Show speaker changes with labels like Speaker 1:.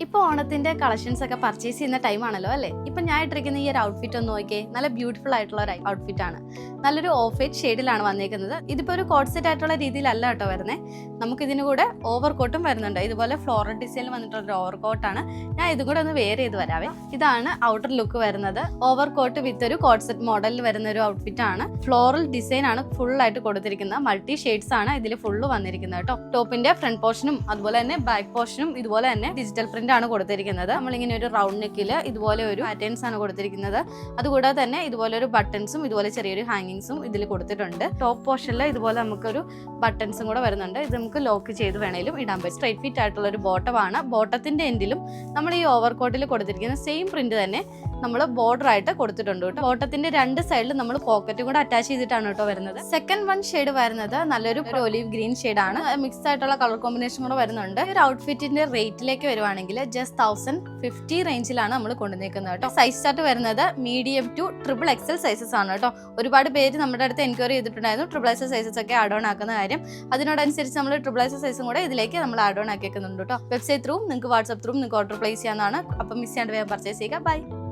Speaker 1: ഇപ്പോൾ ഓണത്തിന്റെ കളക്ഷൻസ് ഒക്കെ പർച്ചേസ് ചെയ്യുന്ന ടൈം ആണല്ലോ അല്ലേ? ഇപ്പൊ ഞാൻ ഇട്ടിരിക്കുന്ന ഈ ഒരു ഔട്ട്ഫിറ്റ് ഒന്ന് നോക്കിയേ, നല്ല ബ്യൂട്ടിഫുൾ ആയിട്ടുള്ള ഒരു ഔട്ട്ഫിറ്റ് ആണ്. നല്ലൊരു ഓഫ് വൈറ്റ് ഷെയ്ഡിലാണ് വന്നേക്കുന്നത്. ഇതിപ്പോ ഒരു കോട്ട് സെറ്റ് ആയിട്ടുള്ള രീതിയിലല്ല കേട്ടോ വരുന്നത്. നമുക്ക് ഇതിന് കൂടെ ഓവർ കോട്ടും വരുന്നുണ്ട്. ഇതുപോലെ ഫ്ലോറൽ ഡിസൈനിൽ വന്നിട്ടുള്ള ഒരു ഓവർ കോട്ടാണ്. ഞാൻ ഇതും കൂടെ ഒന്ന് വെയർ ചെയ്ത് വരാവേ. ഇതാണ് ഔട്ടർ ലുക്ക് വരുന്നത്. ഓവർ കോട്ട് വിത്ത് ഒരു കോട്ട് സെറ്റ് മോഡലിൽ വരുന്ന ഒരു ഔട്ട്ഫിറ്റ് ആണ്. ഫ്ലോറൽ ഡിസൈൻ ആണ് ഫുൾ ആയിട്ട് കൊടുത്തിരിക്കുന്നത്. മൾട്ടി ഷെയ്ഡ്സ് ആണ് ഇതിൽ ഫുള്ള് വന്നിരിക്കുന്നത് കേട്ടോ. ടോപ്പിന്റെ ഫ്രണ്ട് പോർഷനും അതുപോലെ തന്നെ ബാക്ക് പോർഷനും ഇതുപോലെ തന്നെ ഡിജിറ്റൽ പ്രിന്റ് ആണ് കൊടുത്തിരിക്കുന്നത്. നമ്മളിങ്ങനെ ഒരു റൗണ്ട് നെക്കില് ഇതുപോലെ ഒരു പാറ്റേൺസ് ആണ് കൊടുത്തിരിക്കുന്നത്. അതുകൂടാതെ തന്നെ ഇതുപോലെ ഒരു ബട്ടൺസും ഇതുപോലെ ചെറിയൊരു ഹാങ്ങിങ്സും ഇതിൽ കൊടുത്തിട്ടുണ്ട്. ടോപ്പ് പോർഷനിൽ ഇതുപോലെ നമുക്കൊരു ബട്ടൺസും കൂടെ വരുന്നുണ്ട്. ഇത് നമുക്ക് ലോക്ക് ചെയ്ത് വേണേലും ഇടാൻ പറ്റും. സ്ട്രൈറ്റ് ഫിറ്റ് ആയിട്ടുള്ള ഒരു ബോട്ടമാണ്. ബോട്ടത്തിന്റെ എൻഡിലും നമ്മൾ ഈ ഓവർ കോട്ടിൽ കൊടുത്തിരിക്കുന്ന സെയിം പ്രിന്റ് തന്നെ നമ്മൾ ബോർഡർ ആയിട്ട് കൊടുത്തിട്ടുണ്ട് കേട്ടോ. ബോട്ടത്തിന്റെ രണ്ട് സൈഡിലും നമ്മൾ പോക്കറ്റും കൂടെ അറ്റാച്ച് ചെയ്തിട്ടാണ് കേട്ടോ വരുന്നത്. സെക്കൻഡ് വൺ ഷെയ്ഡ് വരുന്നത് നല്ലൊരു ഒലീവ് ഗ്രീൻ ഷെയ്ഡ് ആണ്. മിക്സ് ആയിട്ടുള്ള കളർ കോമ്പിനേഷൻ കൂടെ വരുന്നുണ്ട്. ഒരു ഔട്ട്ഫിറ്റിന്റെ റേറ്റിലേക്ക് വരുവാണെങ്കിൽ ജസ്റ്റ് 1050 റേഞ്ചിലാണ് നമ്മൾ കൊണ്ടുവന്നിരിക്കുന്നത് കേട്ടോ. സൈസ് ചാർട്ട് വരുന്നത് മീഡിയം ടു XXL സൈസസ് ആണ് കേട്ടോ. ഒരുപാട് പേര് നമ്മുടെ അടുത്ത് എൻക്വയറി ചെയ്തിട്ടുണ്ടായിരുന്നു XXL സൈസസ് ഒക്കെ ആഡ് ഓൺ ആക്കുന്ന കാര്യം. അതിനോടനുസരിച്ച് നമ്മൾ XXL സൈസും കൂടെ ഇതിലേക്ക് നമ്മൾ ആഡ് ഓൺ ആക്കിയേക്കുന്നുണ്ട് കേട്ടോ. വെബ്സൈറ്റ് ത്രൂ നിങ്ങൾക്ക് വാട്സ്ആപ്പ് ത്രൂ നിങ്ങൾക്ക് ഓർഡർ പ്ലേസ് ചെയ്യാവുന്നതാണ്. അപ്പം മിസ് ചെയ്യാണ്ട് വേഗം പർച്ചേസ് ചെയ്യുക. ബൈ.